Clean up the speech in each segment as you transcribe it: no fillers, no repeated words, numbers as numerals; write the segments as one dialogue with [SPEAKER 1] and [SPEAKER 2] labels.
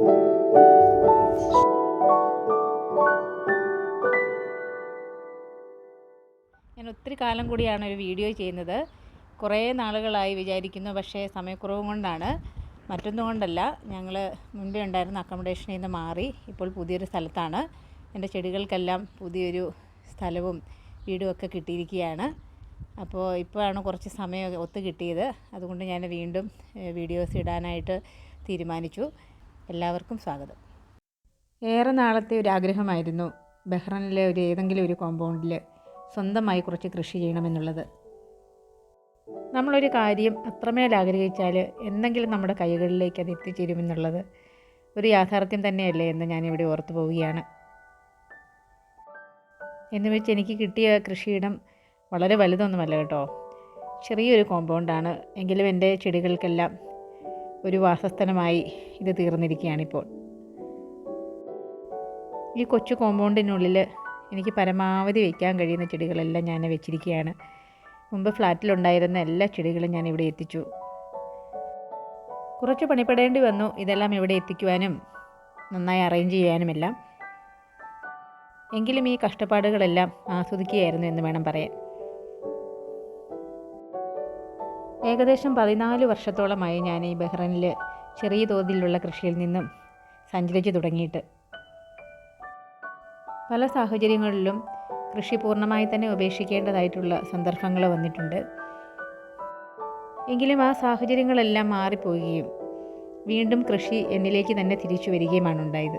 [SPEAKER 1] ഞാൻ ഒത്തിരി കാലം കൂടിയാണ് ഒരു വീഡിയോ ചെയ്യുന്നത്. കുറേ നാളുകളായി വിചാരിക്കുന്നു, പക്ഷേ സമയക്കുറവും കൊണ്ടാണ്, മറ്റൊന്നും കൊണ്ടല്ല. ഞങ്ങൾ മുൻപേ ഉണ്ടായിരുന്ന അക്കോമഡേഷനിൽ നിന്ന് മാറി ഇപ്പോൾ പുതിയൊരു സ്ഥലത്താണ്. എൻ്റെ ചെടികൾക്കെല്ലാം പുതിയൊരു സ്ഥലവും വീടും ഒക്കെ കിട്ടിയിരിക്കുകയാണ്. അപ്പോൾ ഇപ്പോഴാണ് കുറച്ച് സമയം ഒത്തു കിട്ടിയത്. അതുകൊണ്ട് ഞാൻ വീണ്ടും വീഡിയോസ് ഇടാനായിട്ട് തീരുമാനിച്ചു. എല്ലാവർക്കും സ്വാഗതം. ഏറെ നാളത്തെ ഒരു ആഗ്രഹമായിരുന്നു ബഹ്റൈനിലെ ഏതെങ്കിലും ഒരു കോമ്പൗണ്ടിൽ സ്വന്തമായി കുറച്ച് കൃഷി ചെയ്യണമെന്നുള്ളത്. നമ്മളൊരു കാര്യം അത്രമേൽ ആഗ്രഹിച്ചാൽ എന്തെങ്കിലും നമ്മുടെ കൈകളിലേക്ക് അത് എത്തിച്ചേരുമെന്നുള്ളത് ഒരു യാഥാർത്ഥ്യം തന്നെയല്ലേ എന്ന് ഞാനിവിടെ ഓർത്തു പോവുകയാണ്. എന്ന് വെച്ച് എനിക്ക് കിട്ടിയ കൃഷിയിടം വളരെ വലുതൊന്നുമല്ല കേട്ടോ. ചെറിയൊരു കോമ്പൗണ്ടാണ്. എങ്കിലും എൻ്റെ ചെടികൾക്കെല്ലാം ഒരു വാസസ്ഥലമായി ഇത് തീർന്നിരിക്കുകയാണിപ്പോൾ. ഈ കൊച്ചു കോമ്പൗണ്ടിനുള്ളിൽ എനിക്ക് പരമാവധി വയ്ക്കാൻ കഴിയുന്ന ചെടികളെല്ലാം ഞാൻ വെച്ചിരിക്കുകയാണ്. മുമ്പ് ഫ്ലാറ്റിലുണ്ടായിരുന്ന എല്ലാ ചെടികളും ഞാൻ ഇവിടെ എത്തിച്ചു. കുറച്ച് പണിപ്പെടേണ്ടി വന്നു ഇതെല്ലാം ഇവിടെ എത്തിക്കുവാനും നന്നായി അറേഞ്ച് ചെയ്യാനുമെല്ലാം. എങ്കിലും ഈ കഷ്ടപ്പാടുകളെല്ലാം ആസ്വദിക്കുകയായിരുന്നു എന്ന് വേണം പറയാൻ. ഏകദേശം 14 വർഷത്തോളമായി ഞാൻ ഈ ബഹ്റൈനിൽ ചെറിയ തോതിലുള്ള കൃഷിയിൽ നിന്നും സഞ്ചരിച്ചു തുടങ്ങിയിട്ട്. പല സാഹചര്യങ്ങളിലും കൃഷി പൂർണ്ണമായി തന്നെ ഉപേക്ഷിക്കേണ്ടതായിട്ടുള്ള സന്ദർഭങ്ങൾ വന്നിട്ടുണ്ട്. എങ്കിലും ആ സാഹചര്യങ്ങളെല്ലാം മാറിപ്പോവുകയും വീണ്ടും കൃഷി എന്നിലേക്ക് തന്നെ തിരിച്ചു വരികയുമാണ് ഉണ്ടായത്.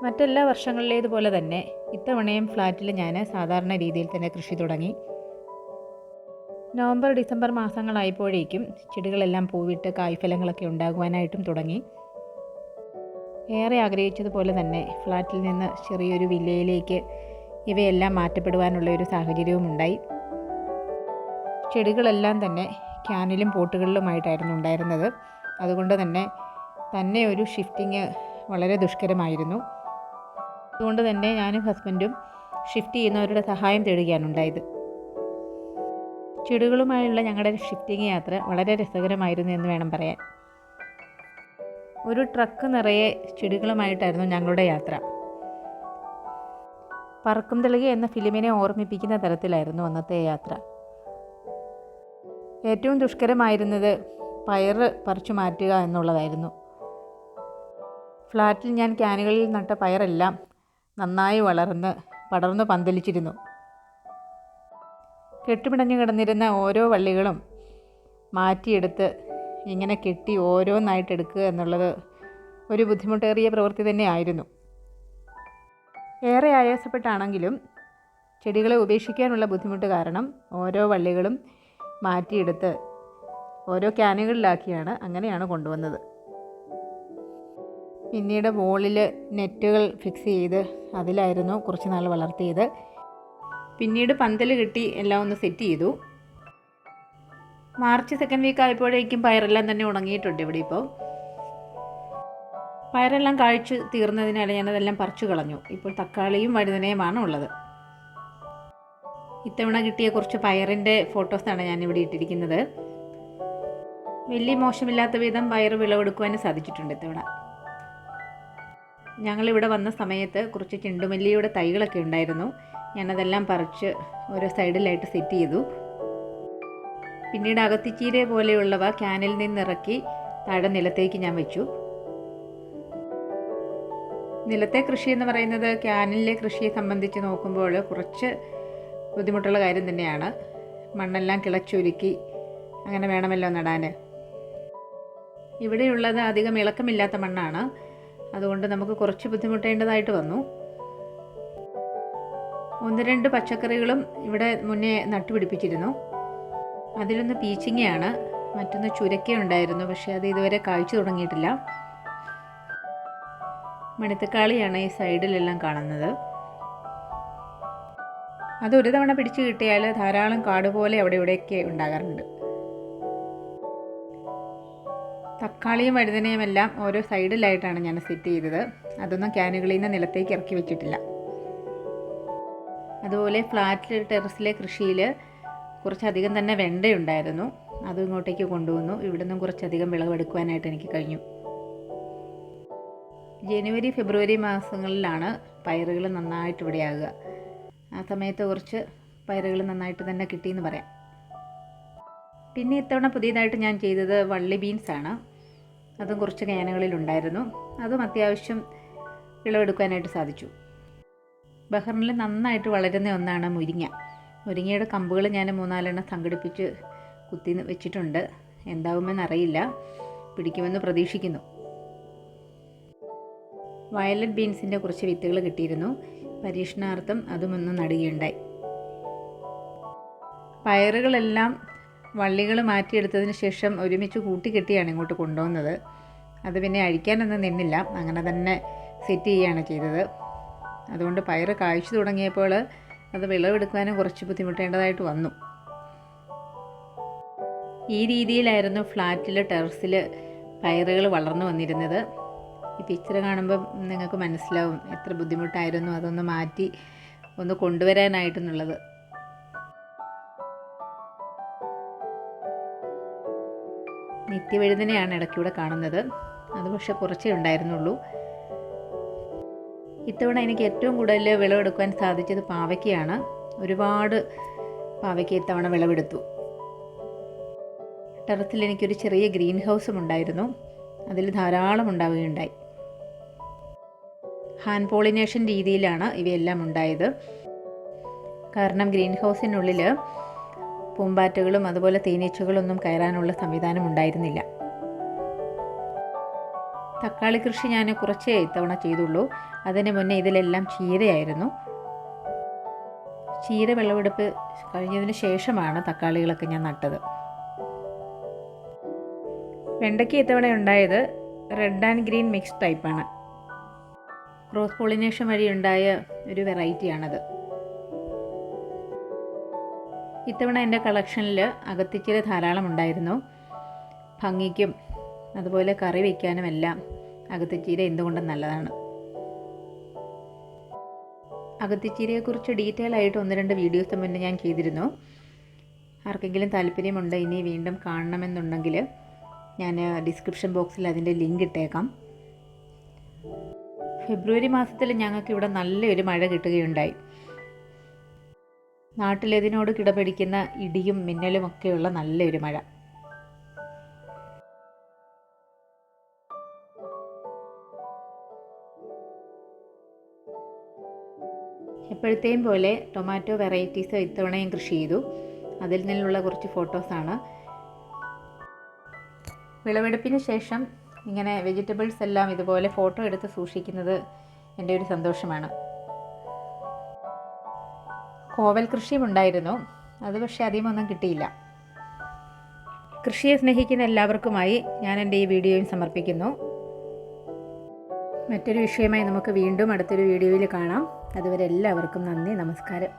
[SPEAKER 1] മറ്റെല്ലാ വർഷങ്ങളിലേതുപോലെ തന്നെ ഇത്തവണയും ഫ്ലാറ്റിൽ ഞാൻ സാധാരണ രീതിയിൽ തന്നെ കൃഷി തുടങ്ങി. നവംബർ ഡിസംബർ മാസങ്ങളായപ്പോഴേക്കും ചെടികളെല്ലാം പൂവിട്ട് കായ്ഫലങ്ങളൊക്കെ ഉണ്ടാകുവാനായിട്ടും തുടങ്ങി. ഏറെ ആഗ്രഹിച്ചതുപോലെ തന്നെ ഫ്ലാറ്റിൽ നിന്ന് ചെറിയൊരു വില്ലയിലേക്ക് ഇവയെല്ലാം മാറ്റപ്പെടുവാനുള്ള ഒരു സാഹചര്യവും ഉണ്ടായി. ചെടികളെല്ലാം തന്നെ ക്യാനിലും പോട്ടുകളിലുമായിട്ടായിരുന്നു ഉണ്ടായിരുന്നത്. അതുകൊണ്ട് തന്നെ ഒരു ഷിഫ്റ്റിങ് വളരെ ദുഷ്കരമായിരുന്നു. അതുകൊണ്ട് തന്നെ ഞാനും ഹസ്ബൻഡും ഷിഫ്റ്റ് ചെയ്യുന്നവരുടെ സഹായം തേടുകയാണ് ഉണ്ടായത്. ചെടികളുമായുള്ള ഞങ്ങളുടെ ഷിഫ്റ്റിംഗ് യാത്ര വളരെ രസകരമായിരുന്നു എന്ന് വേണം പറയാൻ. ഒരു ട്രക്ക് നിറയെ ചെടികളുമായിട്ടായിരുന്നു ഞങ്ങളുടെ യാത്ര. പറക്കും തളിക എന്ന ഫിലിമിനെ ഓർമ്മിപ്പിക്കുന്ന തരത്തിലായിരുന്നു അന്നത്തെ യാത്ര. ഏറ്റവും ദുഷ്കരമായിരുന്നത് പയറ് പറിച്ചു മാറ്റുക എന്നുള്ളതായിരുന്നു. ഫ്ലാറ്റിൽ ഞാൻ ക്യാനുകളിൽ നട്ട പയറെല്ലാം നന്നായി പടർന്ന് പന്തലിച്ചിരുന്നു. കെട്ടുപിണഞ്ഞു കിടന്നിരുന്ന ഓരോ വള്ളികളും മാറ്റിയെടുത്ത് ഇങ്ങനെ കെട്ടി ഓരോന്നായിട്ട് എടുക്കുക എന്നുള്ളത് ഒരു ബുദ്ധിമുട്ടേറിയ പ്രവൃത്തി തന്നെയായിരുന്നു. ഏറെ ആയാസപ്പെട്ടാണെങ്കിലും ചെടികളെ ഉപേക്ഷിക്കാനുള്ള ബുദ്ധിമുട്ട് കാരണം ഓരോ വള്ളികളും മാറ്റിയെടുത്ത് ഓരോ ക്യാനുകളിലാക്കിയാണ് അങ്ങനെയാണ് കൊണ്ടുവന്നത്. പിന്നീട് വോളിൽ നെറ്റുകൾ ഫിക്സ് ചെയ്ത് അതിലായിരുന്നു കുറച്ച് നാൾ വളർത്തിയത്. പിന്നീട് പന്തൽ കെട്ടി എല്ലാം ഒന്ന് സെറ്റ് ചെയ്തു. മാർച്ച് സെക്കൻഡ് വീക്ക് ആയപ്പോഴേക്കും പയറെല്ലാം തന്നെ ഉണങ്ങിയിട്ടുണ്ട്. ഇവിടെ ഇപ്പോൾ പയറെല്ലാം കായ്ച്ചു തീർന്നതിനാൽ ഞാനതെല്ലാം പറിച്ചു കളഞ്ഞു. ഇപ്പോൾ തക്കാളിയും വഴുതനയുമാണ് ഉള്ളത്. ഇത്തവണ കിട്ടിയ കുറച്ച് പയറിൻ്റെ ഫോട്ടോസാണ് ഞാനിവിടെ ഇട്ടിരിക്കുന്നത്. വലിയ മോശമില്ലാത്ത വിധം പയർ വിളവെടുക്കുവാനും സാധിച്ചിട്ടുണ്ട് ഇത്തവണ. ഞങ്ങളിവിടെ വന്ന സമയത്ത് കുറച്ച് ചെണ്ടുമല്ലിയുടെ തൈകളൊക്കെ ഉണ്ടായിരുന്നു. ഞാനതെല്ലാം പറിച്ച് ഓരോ സൈഡിലായിട്ട് സെറ്റ് ചെയ്തു. പിന്നീട് അകത്തിച്ചീര പോലെയുള്ളവ ക്യാനിൽ നിന്നിറക്കി താഴെ നിലത്തേക്ക് ഞാൻ വെച്ചു. നിലത്തെ കൃഷി എന്ന് പറയുന്നത് ക്യാനിലെ കൃഷിയെ സംബന്ധിച്ച് നോക്കുമ്പോൾ കുറച്ച് ബുദ്ധിമുട്ടുള്ള കാര്യം തന്നെയാണ്. മണ്ണെല്ലാം കിളച്ചൊരുക്കി അങ്ങനെ വേണമല്ലോ നടാൻ. ഇവിടെയുള്ളത് അധികം ഇളക്കമില്ലാത്ത മണ്ണാണ്. അതുകൊണ്ട് നമുക്ക് കുറച്ച് ബുദ്ധിമുട്ടേണ്ടതായിട്ട് വന്നു. 1-2 പച്ചക്കറികളും ഇവിടെ മുന്നേ നട്ടുപിടിപ്പിച്ചിരുന്നു. അതിലൊന്ന് പീച്ചിങ്ങയാണ്, മറ്റൊന്ന് ചുരക്ക ഉണ്ടായിരുന്നു. പക്ഷേ അത് ഇതുവരെ കായ്ച്ചു തുടങ്ങിയിട്ടില്ല. മണിത്തക്കാളിയാണ് ഈ സൈഡിലെല്ലാം കാണുന്നത്. അതൊരു തവണ പിടിച്ചു കിട്ടിയാൽ ധാരാളം കാട് പോലെ അവിടെ ഇവിടെയൊക്കെ ഉണ്ടാകാറുണ്ട്. തക്കാളിയും വഴുതനയും എല്ലാം ഓരോ സൈഡിലായിട്ടാണ് ഞാൻ സെറ്റ് ചെയ്തത്. അതൊന്നും ക്യാനുകളിൽ നിന്ന് നിലത്തേക്ക് ഇറക്കി വെച്ചിട്ടില്ല. അതുപോലെ ഫ്ലാറ്റിൽ ടെറസിലെ കൃഷിയിൽ കുറച്ചധികം തന്നെ വെണ്ടയുണ്ടായിരുന്നു. അതും ഇങ്ങോട്ടേക്ക് കൊണ്ടുവന്നു. ഇവിടെ നിന്നും കുറച്ചധികം വിളവെടുക്കുവാനായിട്ട് എനിക്ക് കഴിഞ്ഞു. ജനുവരി ഫെബ്രുവരി മാസങ്ങളിലാണ് പയറുകൾ നന്നായിട്ട് ഇവിടെ ആകുക. ആ സമയത്ത് കുറച്ച് പയറുകൾ നന്നായിട്ട് തന്നെ കിട്ടിയെന്ന് പറയാം. പിന്നെ ഇത്തവണ പുതിയതായിട്ട് ഞാൻ ചെയ്തത് വള്ളി ബീൻസാണ്. അതും കുറച്ച് ക്യാനുകളിലുണ്ടായിരുന്നു. അതും അത്യാവശ്യം വിളവെടുക്കാനായിട്ട് സാധിച്ചു. ബഹ്റിനിൽ നന്നായിട്ട് വളരുന്ന ഒന്നാണ് മുരിങ്ങ. മുരിങ്ങയുടെ കമ്പുകൾ ഞാൻ 3-4 സംഘടിപ്പിച്ച് കുത്തി വെച്ചിട്ടുണ്ട്. എന്താവുമെന്നറിയില്ല, പിടിക്കുമെന്ന് പ്രതീക്ഷിക്കുന്നു. വയലറ്റ് ബീൻസിൻ്റെ കുറച്ച് വിത്തുകൾ കിട്ടിയിരുന്നു. പരീക്ഷണാർത്ഥം അതും ഒന്ന് നടുകയുണ്ടായി. പയറുകളെല്ലാം വള്ളികൾ മാറ്റിയെടുത്തതിന് ശേഷം ഒരുമിച്ച് കൂട്ടിക്കെട്ടിയാണ് ഇങ്ങോട്ട് കൊണ്ടുവന്നത്. അത് പിന്നെ അഴിക്കാനൊന്നും നിന്നില്ല, അങ്ങനെ തന്നെ സെറ്റ് ചെയ്യുകയാണ് ചെയ്തത്. അതുകൊണ്ട് പയറ് കായ്ച്ചു തുടങ്ങിയപ്പോൾ അത് വിളവെടുക്കാനും കുറച്ച് ബുദ്ധിമുട്ടേണ്ടതായിട്ട് വന്നു. ഈ രീതിയിലായിരുന്നു ഫ്ലാറ്റിൽ ടെറസിൽ പയറുകൾ വളർന്നു വന്നിരുന്നത്. ഈ പിക്ചർ കാണുമ്പം നിങ്ങൾക്ക് മനസ്സിലാവും എത്ര ബുദ്ധിമുട്ടായിരുന്നു അതൊന്ന് മാറ്റി ഒന്ന് കൊണ്ടുവരാനായിട്ടെന്നുള്ളത്. നിത്യവഴുതനയാണ് ഇടയ്ക്കൂടെ കാണുന്നത്. അത് പക്ഷേ കുറച്ചേ ഉണ്ടായിരുന്നുള്ളൂ. ഇത്തവണ എനിക്ക് ഏറ്റവും കൂടുതൽ വിളവെടുക്കാൻ സാധിച്ചത് പാവയ്ക്കയാണ്. ഒരുപാട് പാവയ്ക്ക ഇത്തവണ വിളവെടുത്തു. ടെറസിൽ എനിക്കൊരു ചെറിയ ഗ്രീൻ ഹൗസും ഉണ്ടായിരുന്നു. അതിൽ ധാരാളം ഉണ്ടാവുകയുണ്ടായി. ഹാൻഡ് പോളിനേഷൻ രീതിയിലാണ് ഇവയെല്ലാം ഉണ്ടായത്. കാരണം ഗ്രീൻ ഹൗസിനുള്ളിൽ പൂമ്പാറ്റകളും അതുപോലെ തേനീച്ചകളൊന്നും കയറാനുള്ള സംവിധാനം ഉണ്ടായിരുന്നില്ല. തക്കാളി കൃഷി ഞാൻ കുറച്ചേ ഇത്തവണ ചെയ്തുള്ളൂ. അതിന് മുന്നേ ഇതിലെല്ലാം ചീരയായിരുന്നു. ചീര വിളവെടുപ്പ് കഴിഞ്ഞതിന് ശേഷമാണ് തക്കാളികളൊക്കെ ഞാൻ നട്ടത്. വെണ്ടയ്ക്ക് ഇത്തവണ ഉണ്ടായത് റെഡ് ആൻഡ് ഗ്രീൻ മിക്സ് ടൈപ്പാണ്. ക്രോസ് പോളിനേഷൻ വഴി ഉണ്ടായ ഒരു വെറൈറ്റിയാണത്. ഇത്തവണ എൻ്റെ കളക്ഷനിൽ അകത്തിച്ചീര ധാരാളം ഉണ്ടായിരുന്നു. ഭംഗിക്കും അതുപോലെ കറി വയ്ക്കാനും എല്ലാം അകത്തിച്ചീര എന്തുകൊണ്ടും നല്ലതാണ്. അകത്തിച്ചീരയെക്കുറിച്ച് ഡീറ്റെയിൽ ആയിട്ട് 1-2 വീഡിയോസ് മുന്നേ ഞാൻ ചെയ്തിരുന്നു. ആർക്കെങ്കിലും താല്പര്യമുണ്ട് ഇനി വീണ്ടും കാണണമെന്നുണ്ടെങ്കിൽ ഞാൻ ഡിസ്ക്രിപ്ഷൻ ബോക്സിൽ അതിൻ്റെ ലിങ്ക് ഇട്ടേക്കാം. ഫെബ്രുവരി മാസത്തിൽ ഞങ്ങൾക്കിവിടെ നല്ലൊരു മഴ കിട്ടുകയുണ്ടായി. നാട്ടിലേതിനോട് കിടപിടിക്കുന്ന ഇടിയും മിന്നലും ഒക്കെയുള്ള നല്ലൊരു മഴ. എപ്പോഴത്തെയും പോലെ ടൊമാറ്റോ വെറൈറ്റീസ് ഇത്തവണയും കൃഷി ചെയ്തു. അതിൽ നിന്നുള്ള കുറച്ച് ഫോട്ടോസാണ്. വിളവെടുപ്പിന് ശേഷം ഇങ്ങനെ വെജിറ്റബിൾസ് എല്ലാം ഇതുപോലെ ഫോട്ടോ എടുത്ത് സൂക്ഷിക്കുന്നത് എൻ്റെ ഒരു സന്തോഷമാണ്. കോവൽ കൃഷിയും ഉണ്ടായിരുന്നു. അത് പക്ഷേ അധികമൊന്നും കിട്ടിയില്ല. കൃഷിയെ സ്നേഹിക്കുന്ന എല്ലാവർക്കുമായി ഞാൻ എൻ്റെ ഈ വീഡിയോയും സമർപ്പിക്കുന്നു. മറ്റൊരു വിഷയമായി നമുക്ക് വീണ്ടും അടുത്തൊരു വീഡിയോയിൽ കാണാം. അതുവരെ എല്ലാവർക്കും നന്ദി, നമസ്കാരം.